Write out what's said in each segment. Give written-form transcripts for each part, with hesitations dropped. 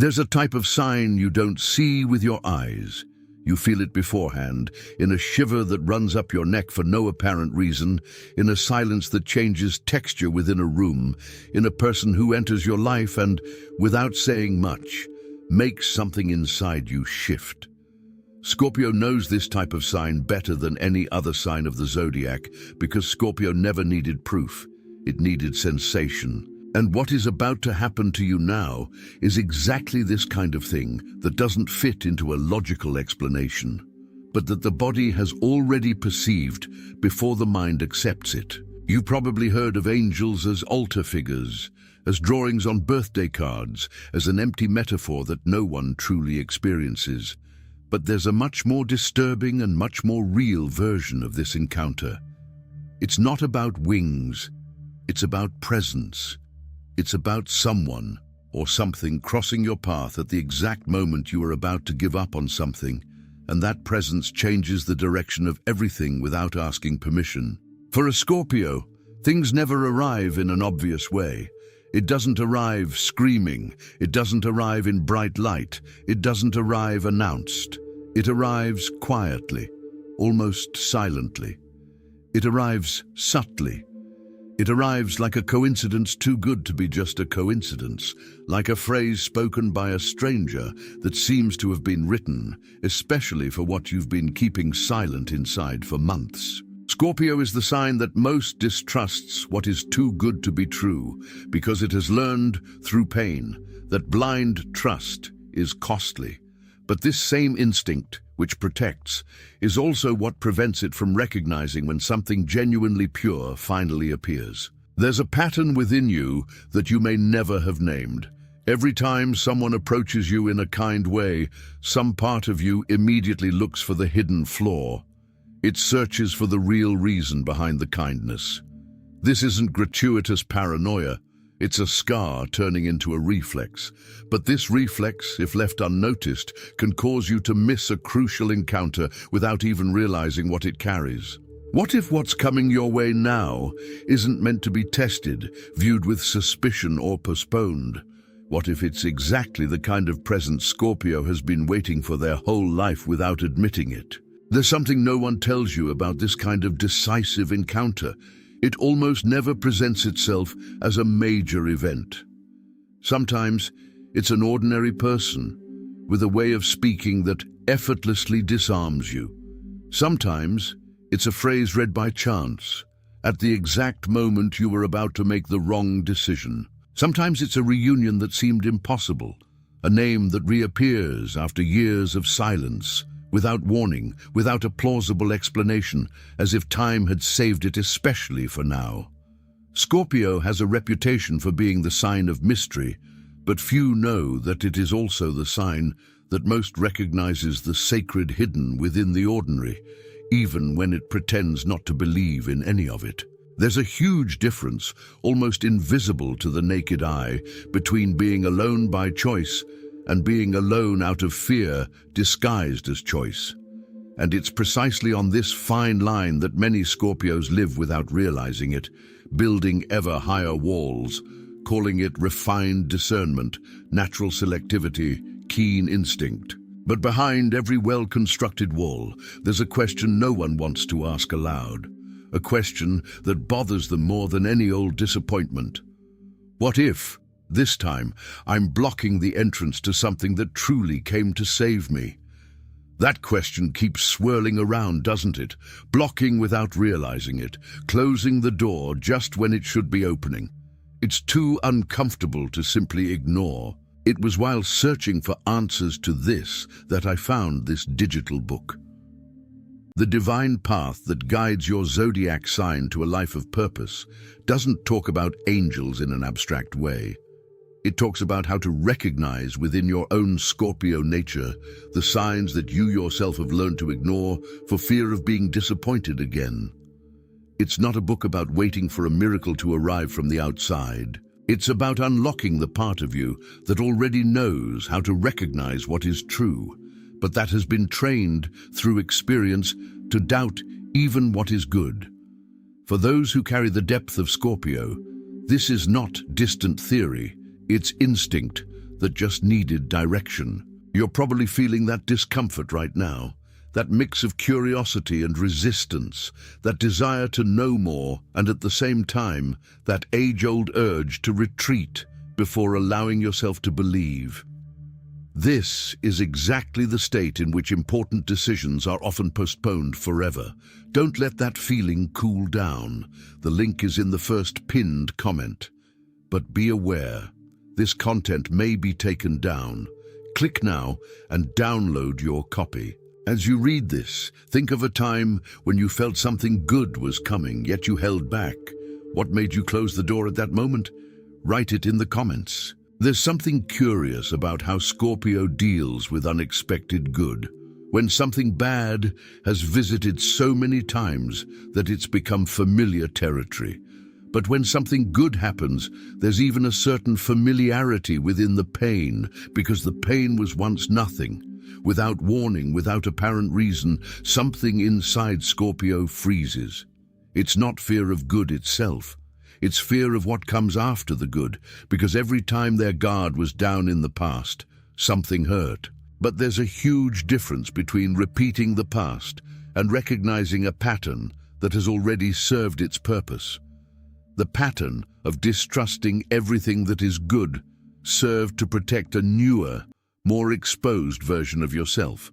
There's a type of sign you don't see with your eyes. You feel it beforehand, in a shiver that runs up your neck for no apparent reason, in a silence that changes texture within a room, in a person who enters your life and, without saying much, makes something inside you shift. Scorpio knows this type of sign better than any other sign of the zodiac because Scorpio never needed proof. It needed sensation. And what is about to happen to you now is exactly this kind of thing that doesn't fit into a logical explanation, but that the body has already perceived before the mind accepts it. You probably heard of angels as altar figures, as drawings on birthday cards, as an empty metaphor that no one truly experiences. But there's a much more disturbing and much more real version of this encounter. It's not about wings, it's about presence. It's about someone or something crossing your path at the exact moment you are about to give up on something, and that presence changes the direction of everything without asking permission. For a Scorpio, things never arrive in an obvious way. It doesn't arrive screaming. It doesn't arrive in bright light. It doesn't arrive announced. It arrives quietly, almost silently. It arrives subtly. It arrives like a coincidence too good to be just a coincidence, like a phrase spoken by a stranger that seems to have been written, especially for what you've been keeping silent inside for months. Scorpio is the sign that most distrusts what is too good to be true, because it has learned through pain that blind trust is costly. But this same instinct, which protects, is also what prevents it from recognizing when something genuinely pure finally appears. There's a pattern within you that you may never have named. Every time someone approaches you in a kind way, some part of you immediately looks for the hidden flaw. It searches for the real reason behind the kindness. This isn't gratuitous paranoia. It's a scar turning into a reflex. But this reflex, if left unnoticed, can cause you to miss a crucial encounter without even realizing what it carries. What if what's coming your way now isn't meant to be tested, viewed with suspicion or postponed? What if it's exactly the kind of present Scorpio has been waiting for their whole life without admitting it? There's something no one tells you about this kind of decisive encounter. It almost never presents itself as a major event. Sometimes it's an ordinary person with a way of speaking that effortlessly disarms you. Sometimes it's a phrase read by chance, at the exact moment you were about to make the wrong decision. Sometimes it's a reunion that seemed impossible, a name that reappears after years of silence, without warning, without a plausible explanation, as if time had saved it especially for now. Scorpio has a reputation for being the sign of mystery, but few know that it is also the sign that most recognizes the sacred hidden within the ordinary, even when it pretends not to believe in any of it. There's a huge difference, almost invisible to the naked eye, between being alone by choice and being alone out of fear disguised as choice. And it's precisely on this fine line that many Scorpios live without realizing it, building ever higher walls, calling it refined discernment, natural selectivity, keen instinct. But behind every well-constructed wall, there's a question no one wants to ask aloud, a question that bothers them more than any old disappointment. What if, this time, I'm blocking the entrance to something that truly came to save me? That question keeps swirling around, doesn't it? Blocking without realizing it, closing the door just when it should be opening. It's too uncomfortable to simply ignore. It was while searching for answers to this that I found this digital book. The divine path that guides your zodiac sign to a life of purpose doesn't talk about angels in an abstract way. It talks about how to recognize within your own Scorpio nature the signs that you yourself have learned to ignore for fear of being disappointed again. It's not a book about waiting for a miracle to arrive from the outside. It's about unlocking the part of you that already knows how to recognize what is true, but that has been trained through experience to doubt even what is good. For those who carry the depth of Scorpio, this is not distant theory. It's instinct that just needed direction. You're probably feeling that discomfort right now, that mix of curiosity and resistance, that desire to know more, and at the same time, that age-old urge to retreat before allowing yourself to believe. This is exactly the state in which important decisions are often postponed forever. Don't let that feeling cool down. The link is in the first pinned comment. But be aware, this content may be taken down. Click now and download your copy. As you read this, think of a time when you felt something good was coming, yet you held back. What made you close the door at that moment? Write it in the comments. There's something curious about how Scorpio deals with unexpected good. When something bad has visited so many times that it's become familiar territory. But when something good happens, there's even a certain familiarity within the pain, because the pain was once nothing. Without warning, without apparent reason, something inside Scorpio freezes. It's not fear of good itself. It's fear of what comes after the good, because every time their guard was down in the past, something hurt. But there's a huge difference between repeating the past and recognizing a pattern that has already served its purpose. The pattern of distrusting everything that is good served to protect a newer, more exposed version of yourself.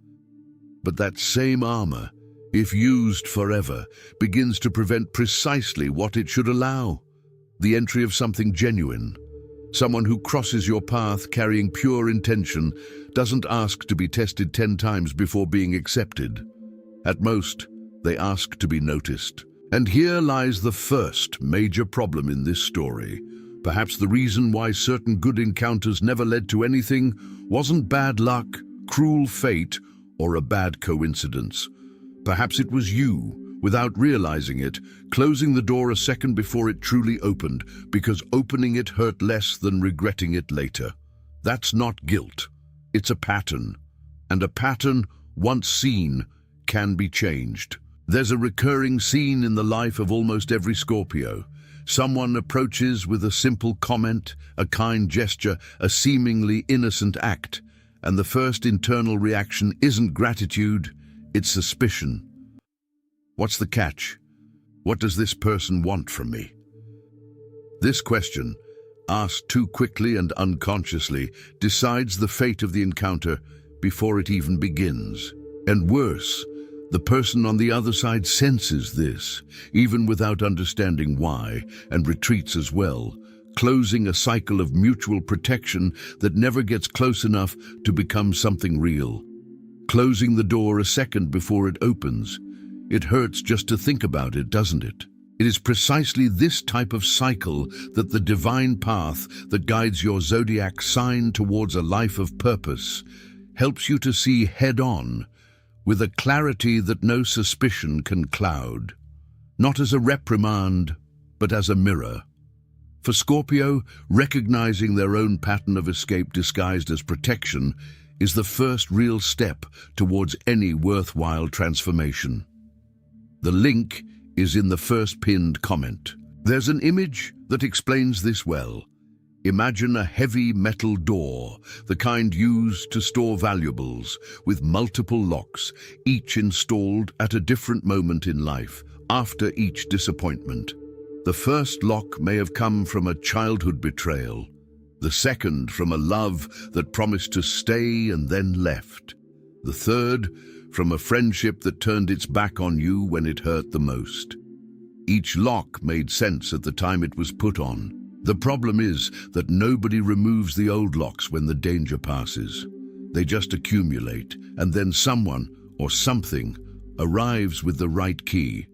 But that same armor, if used forever, begins to prevent precisely what it should allow: the entry of something genuine. Someone who crosses your path carrying pure intention doesn't ask to be tested 10 times before being accepted. At most, they ask to be noticed. And here lies the first major problem in this story. Perhaps the reason why certain good encounters never led to anything wasn't bad luck, cruel fate, or a bad coincidence. Perhaps it was you, without realizing it, closing the door a second before it truly opened, because opening it hurt less than regretting it later. That's not guilt. It's a pattern. And a pattern, once seen, can be changed. There's a recurring scene in the life of almost every Scorpio. Someone approaches with a simple comment, a kind gesture, a seemingly innocent act, and the first internal reaction isn't gratitude, it's suspicion. What's the catch? What does this person want from me? This question, asked too quickly and unconsciously, decides the fate of the encounter before it even begins. And worse, the person on the other side senses this, even without understanding why, and retreats as well, closing a cycle of mutual protection that never gets close enough to become something real. Closing the door a second before it opens. It hurts just to think about it, doesn't it? It is precisely this type of cycle that the divine path that guides your zodiac sign towards a life of purpose helps you to see head-on, with a clarity that no suspicion can cloud. Not as a reprimand, but as a mirror. For Scorpio, recognizing their own pattern of escape disguised as protection is the first real step towards any worthwhile transformation. The link is in the first pinned comment. There's an image that explains this well. Imagine a heavy metal door, the kind used to store valuables, with multiple locks, each installed at a different moment in life, after each disappointment. The first lock may have come from a childhood betrayal, the second from a love that promised to stay and then left, the third from a friendship that turned its back on you when it hurt the most. Each lock made sense at the time it was put on. The problem is that nobody removes the old locks when the danger passes. They just accumulate, and then someone or something arrives with the right key.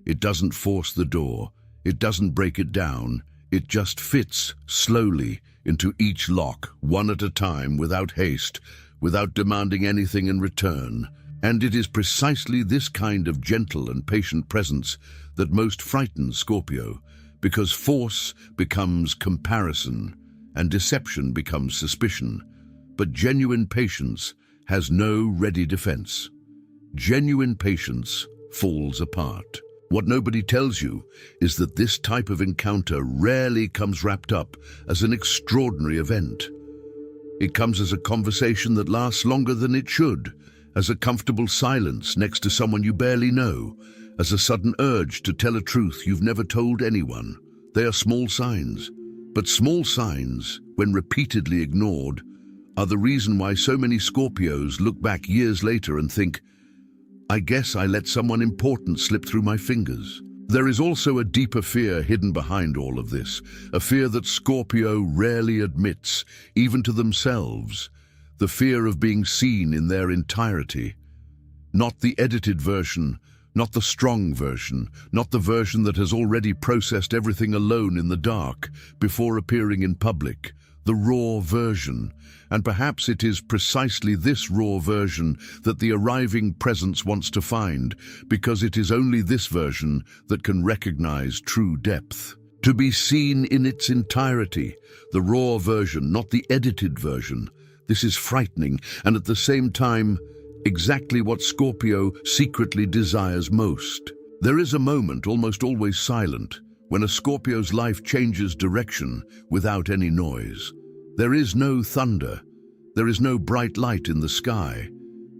It doesn't force the door, it doesn't break it down, it just fits slowly into each lock, one at a time, without haste, without demanding anything in return. And it is precisely this kind of gentle and patient presence that most frightens Scorpio, because force becomes comparison and deception becomes suspicion. But genuine patience has no ready defense. Genuine patience falls apart. What nobody tells you is that this type of encounter rarely comes wrapped up as an extraordinary event. It comes as a conversation that lasts longer than it should, as a comfortable silence next to someone you barely know, as a sudden urge to tell a truth you've never told anyone. They are small signs, but small signs, when repeatedly ignored, are the reason why so many Scorpios look back years later and think, I guess I let someone important slip through my fingers. There is also a deeper fear hidden behind all of this, a fear that Scorpio rarely admits, even to themselves, the fear of being seen in their entirety. Not the edited version, not the strong version, not the version that has already processed everything alone in the dark before appearing in public, the raw version. And perhaps it is precisely this raw version that the arriving presence wants to find, because it is only this version that can recognize true depth. To be seen in its entirety, the raw version, not the edited version. This is frightening, and at the same time, exactly what Scorpio secretly desires most. There is a moment, almost always silent, when a Scorpio's life changes direction without any noise. There is no thunder. There is no bright light in the sky.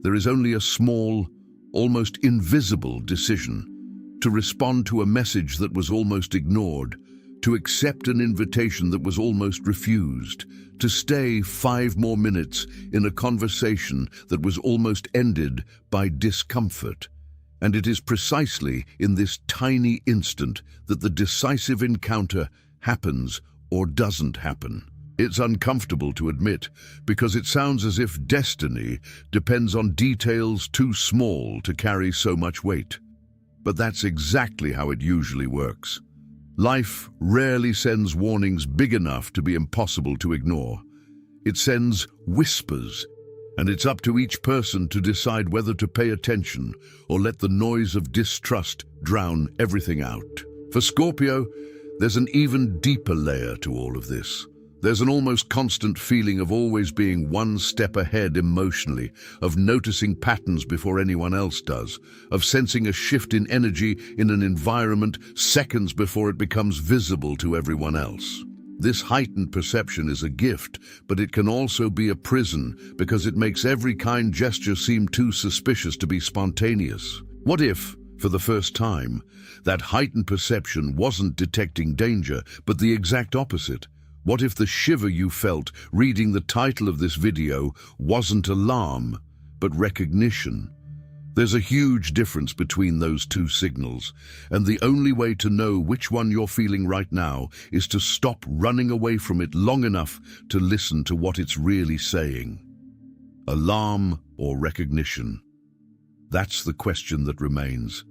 There is only a small, almost invisible decision to respond to a message that was almost ignored, to accept an invitation that was almost refused, to stay 5 more minutes in a conversation that was almost ended by discomfort. And it is precisely in this tiny instant that the decisive encounter happens or doesn't happen. It's uncomfortable to admit, because it sounds as if destiny depends on details too small to carry so much weight. But that's exactly how it usually works. Life rarely sends warnings big enough to be impossible to ignore. It sends whispers, and it's up to each person to decide whether to pay attention or let the noise of distrust drown everything out. For Scorpio, there's an even deeper layer to all of this. There's an almost constant feeling of always being one step ahead emotionally, of noticing patterns before anyone else does, of sensing a shift in energy in an environment seconds before it becomes visible to everyone else. This heightened perception is a gift, but it can also be a prison because it makes every kind gesture seem too suspicious to be spontaneous. What if, for the first time, that heightened perception wasn't detecting danger, but the exact opposite? What if the shiver you felt reading the title of this video wasn't alarm, but recognition? There's a huge difference between those two signals, and the only way to know which one you're feeling right now is to stop running away from it long enough to listen to what it's really saying. Alarm or recognition? That's the question that remains,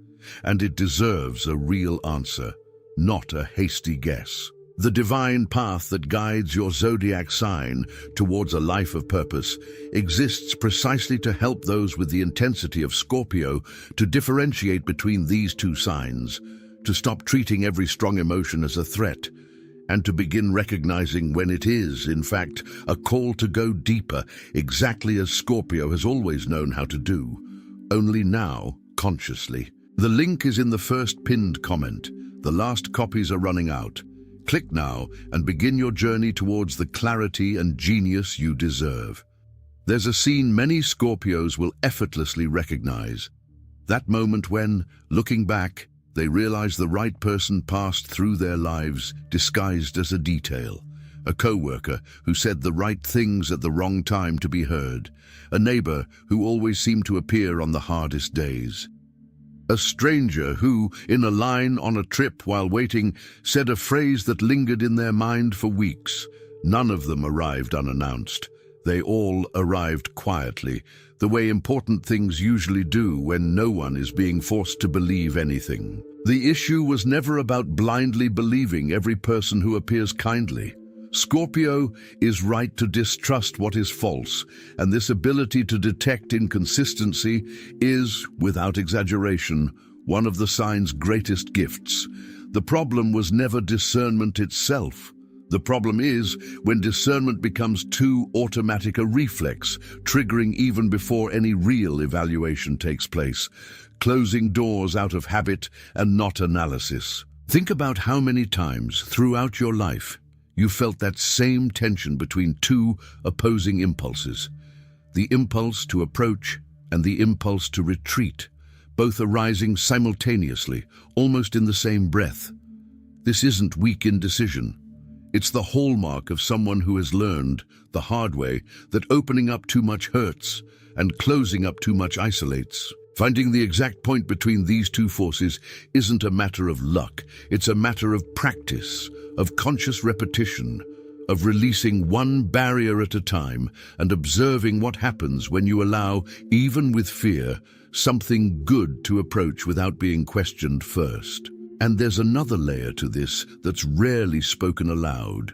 and it deserves a real answer, not a hasty guess. The divine path that guides your zodiac sign towards a life of purpose exists precisely to help those with the intensity of Scorpio to differentiate between these two signs, to stop treating every strong emotion as a threat, and to begin recognizing when it is, in fact, a call to go deeper, exactly as Scorpio has always known how to do, only now consciously. The link is in the first pinned comment. The last copies are running out. Click now and begin your journey towards the clarity and genius you deserve. There's a scene many Scorpios will effortlessly recognize. That moment when, looking back, they realize the right person passed through their lives disguised as a detail. A co-worker who said the right things at the wrong time to be heard. A neighbor who always seemed to appear on the hardest days. A stranger who, in a line on a trip while waiting, said a phrase that lingered in their mind for weeks. None of them arrived unannounced. They all arrived quietly, the way important things usually do when no one is being forced to believe anything. The issue was never about blindly believing every person who appears kindly. Scorpio is right to distrust what is false, and this ability to detect inconsistency is, without exaggeration, one of the sign's greatest gifts. The problem was never discernment itself. The problem is when discernment becomes too automatic a reflex, triggering even before any real evaluation takes place, closing doors out of habit and not analysis. Think about how many times throughout your life You felt that same tension between two opposing impulses, the impulse to approach and the impulse to retreat, both arising simultaneously, almost in the same breath. This isn't weak indecision. It's the hallmark of someone who has learned, the hard way, that opening up too much hurts and closing up too much isolates. Finding the exact point between these two forces isn't a matter of luck. It's a matter of practice, of conscious repetition, of releasing one barrier at a time and observing what happens when you allow, even with fear, something good to approach without being questioned first. And there's another layer to this that's rarely spoken aloud.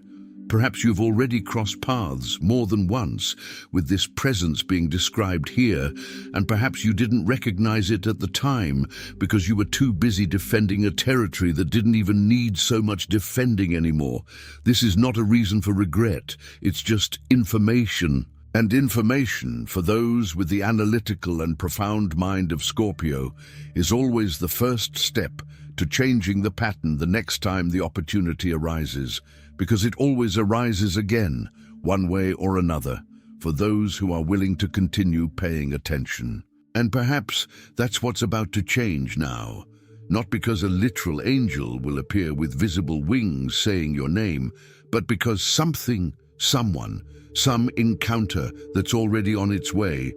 Perhaps you've already crossed paths more than once with this presence being described here, and perhaps you didn't recognize it at the time because you were too busy defending a territory that didn't even need so much defending anymore. This is not a reason for regret, it's just information. And information, for those with the analytical and profound mind of Scorpio, is always the first step to changing the pattern the next time the opportunity arises, because it always arises again, one way or another, for those who are willing to continue paying attention. And perhaps that's what's about to change now, not because a literal angel will appear with visible wings saying your name, but because something, someone, some encounter that's already on its way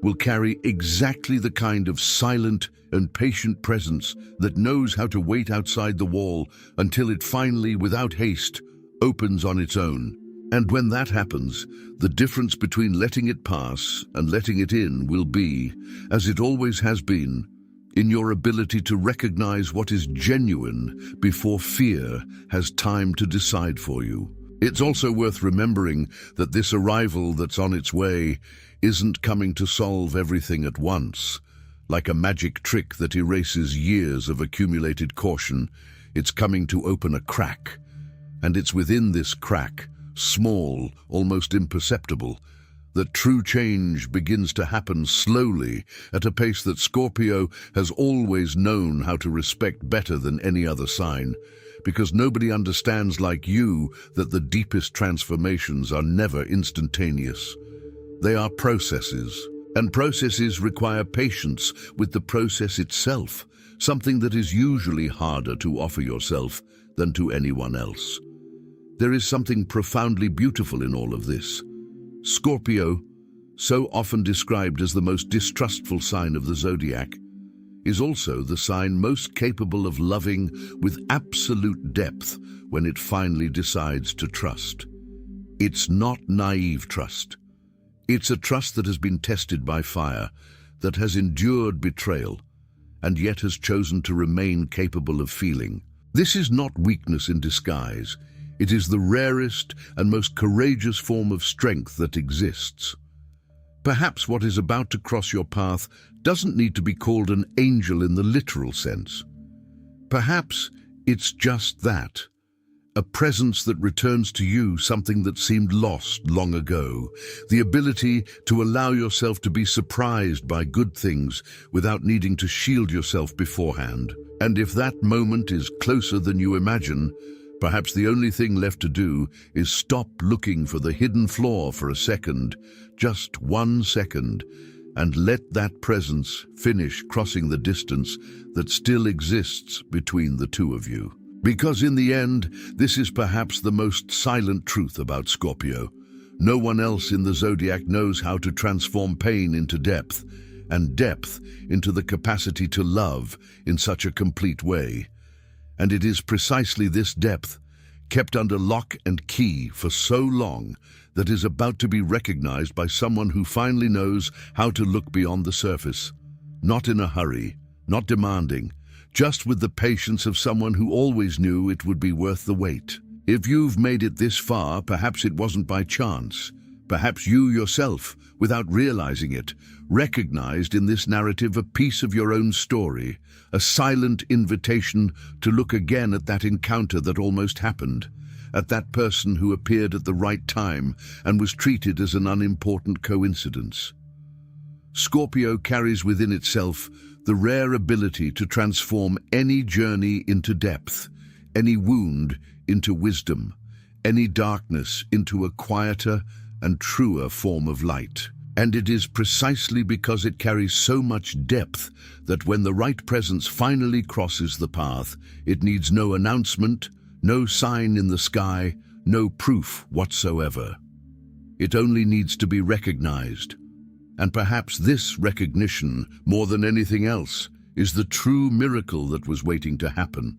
will carry exactly the kind of silent and patient presence that knows how to wait outside the wall until it finally, without haste, opens on its own. And when that happens, the difference between letting it pass and letting it in will be, as it always has been, in your ability to recognize what is genuine before fear has time to decide for you. It's also worth remembering that this arrival that's on its way isn't coming to solve everything at once. Like a magic trick that erases years of accumulated caution, it's coming to open a crack. And it's within this crack, small, almost imperceptible, that true change begins to happen slowly at a pace that Scorpio has always known how to respect better than any other sign, because nobody understands like you that the deepest transformations are never instantaneous. They are processes, and processes require patience with the process itself, something that is usually harder to offer yourself than to anyone else. There is something profoundly beautiful in all of this. Scorpio, so often described as the most distrustful sign of the zodiac, is also the sign most capable of loving with absolute depth when it finally decides to trust. It's not naive trust. It's a trust that has been tested by fire, that has endured betrayal, and yet has chosen to remain capable of feeling. This is not weakness in disguise. It is the rarest and most courageous form of strength that exists. Perhaps what is about to cross your path doesn't need to be called an angel in the literal sense. Perhaps it's just that, a presence that returns to you something that seemed lost long ago, the ability to allow yourself to be surprised by good things without needing to shield yourself beforehand. And if that moment is closer than you imagine, perhaps the only thing left to do is stop looking for the hidden flaw for a second, just 1 second, and let that presence finish crossing the distance that still exists between the two of you. Because in the end, this is perhaps the most silent truth about Scorpio. No one else in the zodiac knows how to transform pain into depth, and depth into the capacity to love in such a complete way. And it is precisely this depth, kept under lock and key for so long, that is about to be recognized by someone who finally knows how to look beyond the surface. Not in a hurry, not demanding, just with the patience of someone who always knew it would be worth the wait. If you've made it this far, perhaps it wasn't by chance. Perhaps you yourself, without realizing it, recognized in this narrative a piece of your own story, a silent invitation to look again at that encounter that almost happened, at that person who appeared at the right time and was treated as an unimportant coincidence. Scorpio carries within itself the rare ability to transform any journey into depth, any wound into wisdom, any darkness into a quieter and truer form of light. And it is precisely because it carries so much depth that when the right presence finally crosses the path, it needs no announcement, no sign in the sky, no proof whatsoever. It only needs to be recognized. And perhaps this recognition, more than anything else, is the true miracle that was waiting to happen.